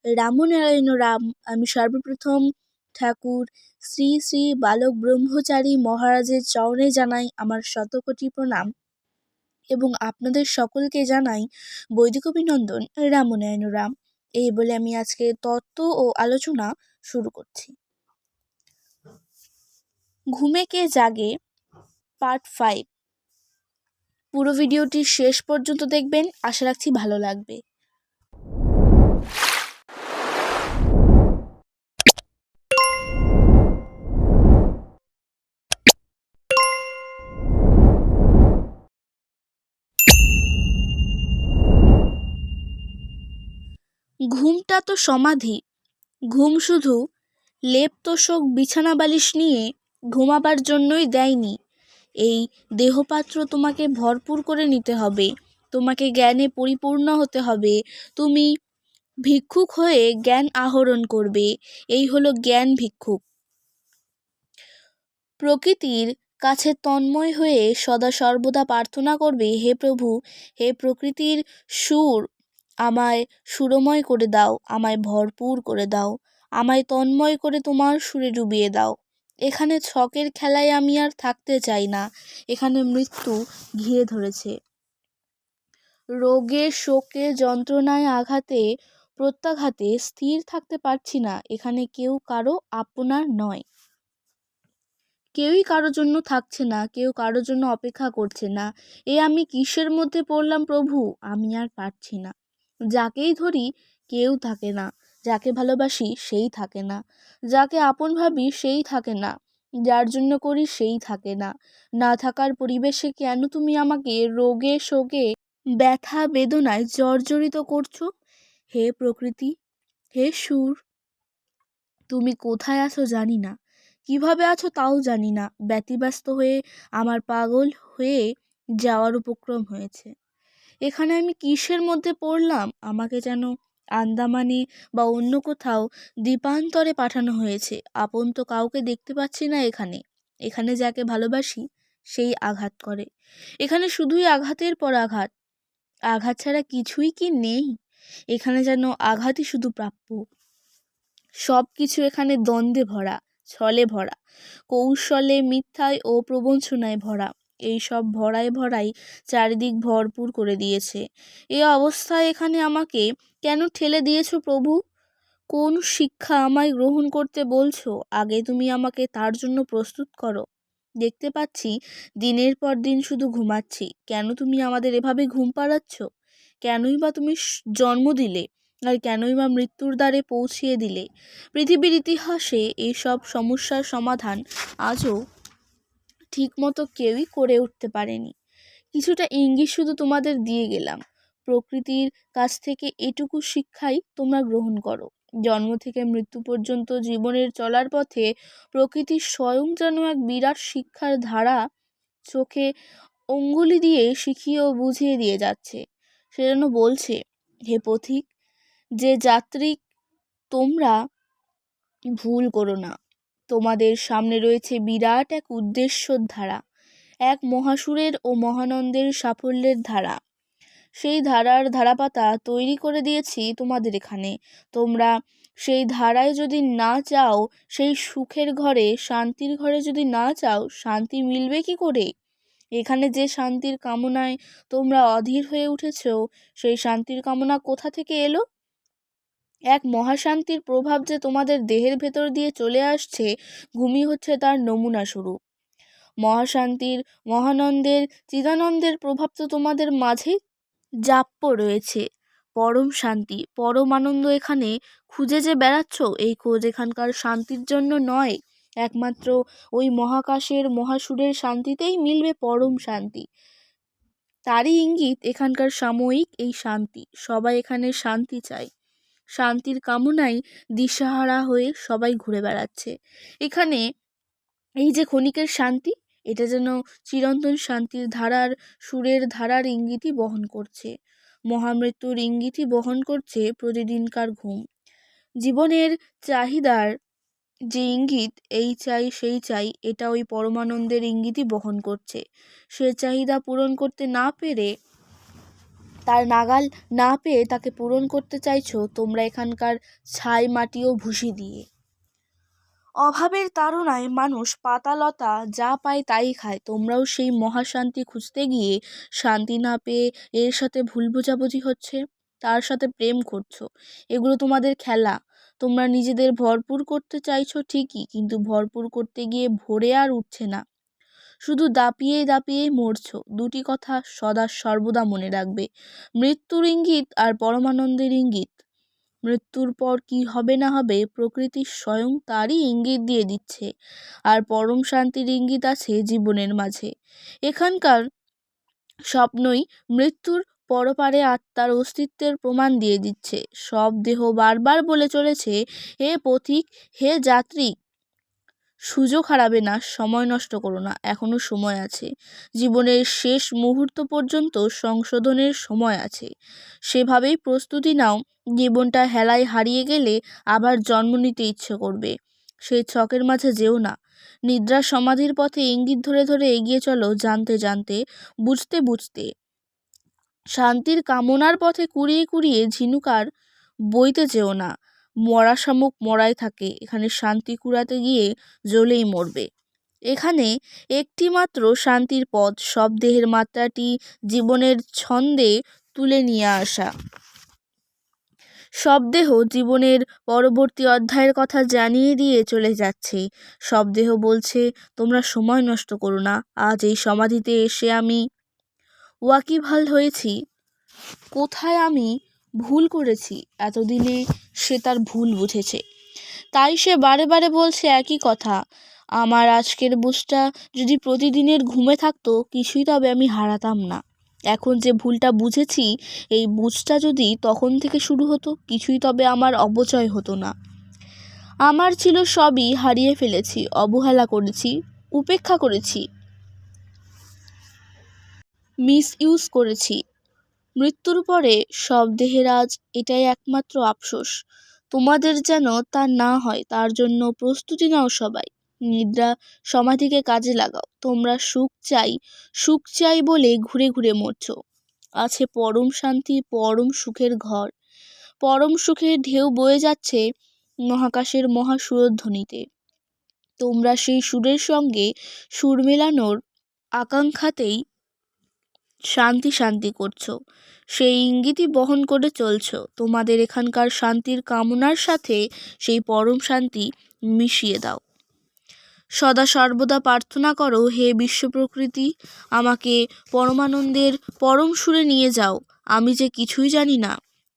রামনারায়ণ রাম। আমি সর্বপ্রথম ঠাকুর শ্রী শ্রী বালক ব্রহ্মচারী মহারাজের চরণে জানাই আমার শতকোটি প্রণাম এবং আপনাদের সকলকে জানাই বৈদিক অভিনন্দন। রামনারায়ণ রাম। এই বলে আমি আজকে তত্ত্ব ও আলোচনা শুরু করছি। ঘুমে কে জাগে পার্ট 5। পুরো ভিডিওটি শেষ পর্যন্ত দেখবেন, আশা রাখছি ভালো লাগবে। ঘুমটা তো সমাধি। ঘুম শুধু লেপ তোষক বিছানা বালিশ নিয়ে ঘুমাবার জন্যই দেয়নি। এই দেহপাত্র তোমাকে ভরপুর করে নিতে হবে, তোমাকে জ্ঞানে পরিপূর্ণ হতে হবে, তুমি ভিক্ষুক হয়ে জ্ঞান আহরণ করবে। এই হলো জ্ঞান ভিক্ষুক। প্রকৃতির কাছে তন্ময় হয়ে সদা সর্বদা প্রার্থনা করবে, হে প্রভু, হে প্রকৃতির সুর, আমায় সুরময় করে দাও, আমায় ভরপুর করে দাও, আমায় তন্ময় করে তোমার সুরে ডুবিয়ে দাও। এখানে ছকের খেলায় আমি আর থাকতে চাই না। এখানে মৃত্যু ঘিরে ধরেছে। রোগে শোকে যন্ত্রণায় আঘাতে প্রত্যাঘাতে স্থির থাকতে পারছি না। এখানে কেউ কারো আপনার নয়, কেউই কারোর জন্য থাকছে না, কেউ কারোর জন্য অপেক্ষা করছে না। আমি কিসের মধ্যে পড়লাম প্রভু, আমি আর পারছি না। যাকেই ধরি কেউ থাকে না, যাকে ভালোবাসি সেই থাকে না, যাকে আপন ভাবি সেই থাকে না, যার জন্য করি সেই থাকে না। না থাকার পরিবেশে কেন তুমি আমাকে রোগে শোকে ব্যথা বেদনায় জর্জরিত করছো? হে প্রকৃতি, হে সুর, তুমি কোথায় আছো জানি না, কিভাবে আছো তাও জানি না। ব্যতিব্যস্ত হয়ে আমার পাগল হয়ে যাওয়ার উপক্রম হয়েছে। এখানে আমি কিসের মধ্যে পড়লাম? আমাকে যেন আন্দামানে বা অন্য কোথাও দ্বীপান্তরে পাঠানো হয়েছে। আপন তো কাউকে দেখতে পাচ্ছি না এখানে। এখানে যাকে ভালোবাসি সেই আঘাত করে। এখানে শুধুই আঘাতের পর আঘাত। আঘাত ছাড়া কিছুই কি নেই? এখানে যেন আঘাতই শুধু প্রাপ্য। সব কিছু এখানে দ্বন্দ্বে ভরা, ছলে ভরা, কৌশলে মিথ্যায় ও প্রবঞ্চনায় ভরা। এই সব ভরায় ভরাই চারিদিক ভরপুর করে দিয়েছে। এই অবস্থায় এখানে আমাকে কেন ঠেলে দিয়েছো প্রভু? কোন শিক্ষা আমায় গ্রহণ করতে বলছো? আগে তুমি আমাকে তার জন্য প্রস্তুত করো। দেখতে পাচ্ছি দিনের পর দিন শুধু ঘুমাচ্ছি। কেন তুমি আমাদের এভাবে ঘুম পাড়াচ্ছ? কেনই বা তুমি জন্ম দিলে, আর কেনই বা মৃত্যুর দ্বারে পৌঁছিয়ে দিলে? পৃথিবীর ইতিহাসে এইসব সমস্যার সমাধান আজও ঠিকমতো কেউই করে উঠতে পারেনি। কিছুটা ইঙ্গিত শুধু তোমাদের দিয়ে গেলাম। প্রকৃতির কাছ থেকে এটুকু শিক্ষাই তোমরা গ্রহণ করো। জন্ম থেকে মৃত্যু পর্যন্ত জীবনের চলার পথে প্রকৃতি স্বয়ং যেন এক বিরাট শিক্ষার ধারা চোখে অঙ্গুলি দিয়ে শিখিয়ে ও বুঝিয়ে দিয়ে যাচ্ছে। সে যেন বলছে, হে পথিক, যে যাত্রী, তোমরা ভুল করো না। তোমাদের সামনে রয়েছে বিরাট এক উদ্দেশ্যর ধারা, এক মহাসুরের ও মহানন্দের সাফল্যের ধারা। সেই ধারার ধারাপাতা তৈরি করে দিয়েছি তোমাদের এখানে। তোমরা সেই ধারায় যদি না চাও, সেই সুখের ঘরে শান্তির ঘরে যদি না চাও, শান্তি মিলবে কি করে? এখানে যে শান্তির কামনায় তোমরা অধীর হয়ে উঠেছ, সেই শান্তির কামনা কোথা থেকে এলো? এক মহাশান্তির প্রভাব যে তোমাদের দেহের ভেতর দিয়ে চলে আসছে, ঘুমই হচ্ছে তার নমুনা স্বরূপ। মহাশান্তির, মহানন্দের, চিদানন্দের প্রভাব তো তোমাদের মাঝেই জাপ্য রয়েছে। পরম শান্তি, পরম আনন্দ এখানে খুঁজে যে বেড়াচ্ছ, এই খোঁজ এখানকার শান্তির জন্য নয়। একমাত্র ওই মহাকাশের মহাসুরের শান্তিতেই মিলবে পরম শান্তি। তারই ইঙ্গিত এখানকার সাময়িক এই শান্তি। সবাই এখানে শান্তি চায়, শান্তির কামনায় দিশাহারা হয়ে সবাই ঘুরে বেড়াচ্ছে। এখানে এই যে ক্ষণিকের শান্তি, এটা যেন চিরন্তন শান্তির ধারার, সুরের ধারার ইঙ্গিতই বহন করছে। মহামৃত্যুর ইঙ্গিতই বহন করছে প্রতিদিনকার ঘুম। জীবনের চাহিদার যে ইঙ্গিত, এই চাই সেই চাই, এটা ওই পরমানন্দের ইঙ্গিতই বহন করছে। সে চাহিদা পূরণ করতে না পেরে তার নাগাল না পেয়ে তাকে পূরণ করতে চাইছো তোমরা এখানকার ছাই মাটি ও ভুসি দিয়ে। অভাবের তাড়নায় মানুষ পাতালতা যা পায় তাই খায়। তোমরাও সেই মহাশান্তি খুঁজতে গিয়ে শান্তি না পেয়ে এর সাথে ভুল বোঝাবুঝি হচ্ছে, তার সাথে প্রেম করছো। এগুলো তোমাদের খেলা। তোমরা নিজেদের ভরপুর করতে চাইছো ঠিকই, কিন্তু ভরপুর করতে গিয়ে ভরে আর উঠছে না, শুধু দাপিয়েই দাপিয়েই মরছো। দুটি কথা সদা সর্বদা মনে রাখবে, মৃত্যুর ইঙ্গিত আর পরমানন্দের ইঙ্গিত। মৃত্যুর পর কি হবে না হবে প্রকৃতি স্বয়ং তারই ইঙ্গিত দিয়ে দিচ্ছে, আর পরম শান্তির ইঙ্গিত আছে জীবনের মাঝে। এখানকার স্বপ্নই মৃত্যুর পরপারে আত্মার অস্তিত্বের প্রমাণ দিয়ে দিচ্ছে। সব দেহ বারবার বলে চলেছে, হে পথিক, হে যাত্রী, সুযোগ হারাবে না, সময় নষ্ট করো না, এখনো সময় আছে। জীবনের শেষ মুহূর্ত পর্যন্ত সংশোধনের সময় আছে। সেভাবেই প্রস্তুতি নাও। জীবনটা হেলায় হারিয়ে গেলে আবার জন্ম নিতে ইচ্ছে করবে, সেই ছকের মাঝে যেও না। নিদ্রা সমাধির পথে ইঙ্গিত ধরে ধরে এগিয়ে চলো, জানতে জানতে, বুঝতে বুঝতে। শান্তির কামনার পথে কুড়িয়ে কুড়িয়ে ঝিনুকার বইতে যেও না। মরা শামুক মরাই থাকে, এখানে শান্তি কুড়াতে গিয়ে জ্বলেই মরবে। এখানে একটি মাত্র শান্তির পথ, সব দেহের মাত্রাটি জীবনের ছন্দে তুলে নিয়ে আসা। সব দেহ জীবনের পরবর্তী অধ্যায়ের কথা জানিয়ে দিয়ে চলে যাচ্ছে। সব দেহ বলছে, তোমরা সময় নষ্ট করো না। আজ এই সমাধিতে এসে আমি ওয়াকিবহাল হয়েছি, কোথায় আমি ভুল করেছি। এতদিনে সে তার ভুল বুঝেছে, তাই সে বারে বারে বলছে একই কথা। আমার আজকের বুঝটা যদি প্রতিদিনের ঘুমে থাকতো, কিছুই তবে আমি হারাতাম না। এখন যে ভুলটা বুঝেছি, এই বুঝটা যদি তখন থেকে শুরু হতো, কিছুই তবে আমার অপচয় হতো না। আমার ছিল সবই হারিয়ে ফেলেছি, অবহেলা করেছি, উপেক্ষা করেছি, মিসইউজ করেছি। মৃত্যুর পরে সব দেহের আজ এটাই একমাত্র আফসোস, তোমাদের যেন তা না হয়, তার জন্য প্রস্তুতি নাও সবাই। নিদ্রা সমাধিকে কাজে লাগাও। তোমরা সুখ চাই বলে ঘুরে ঘুরে মরছো। আছে পরম শান্তি, পরম সুখের ঘর। পরম সুখের ঢেউ বয়ে যাচ্ছে মহাকাশের মহাসুরধ্বনিতে। তোমরা সেই সুরের সঙ্গে সুর মেলানোর আকাঙ্ক্ষাতেই শান্তি শান্তি করছো, সেই ইঙ্গিতই বহন করে চলছো। তোমাদের এখানকার শান্তির কামনার সাথে সেই পরম শান্তি মিশিয়ে দাও। সদা সর্বদা প্রার্থনা করো, হে বিশ্ব প্রকৃতি, আমাকে পরমানন্দের পরম সুরে নিয়ে যাও। আমি যে কিছুই জানি না,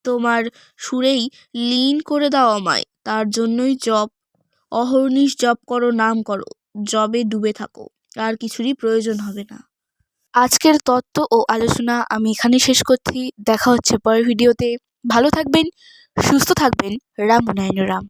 তোমার সুরেই লীন করে দাও আমায়। তার জন্যই জপ, অহর্নিশ জপ করো, নাম করো, জবে ডুবে থাকো, আর কিছুরই প্রয়োজন হবে না। আজকের তত্ত্ব ও আলোচনা আমি এখানে শেষ করছি। দেখা হচ্ছে পরের ভিডিওতে। ভালো থাকবেন, সুস্থ থাকবেন। রাম নারায়ণ রাম।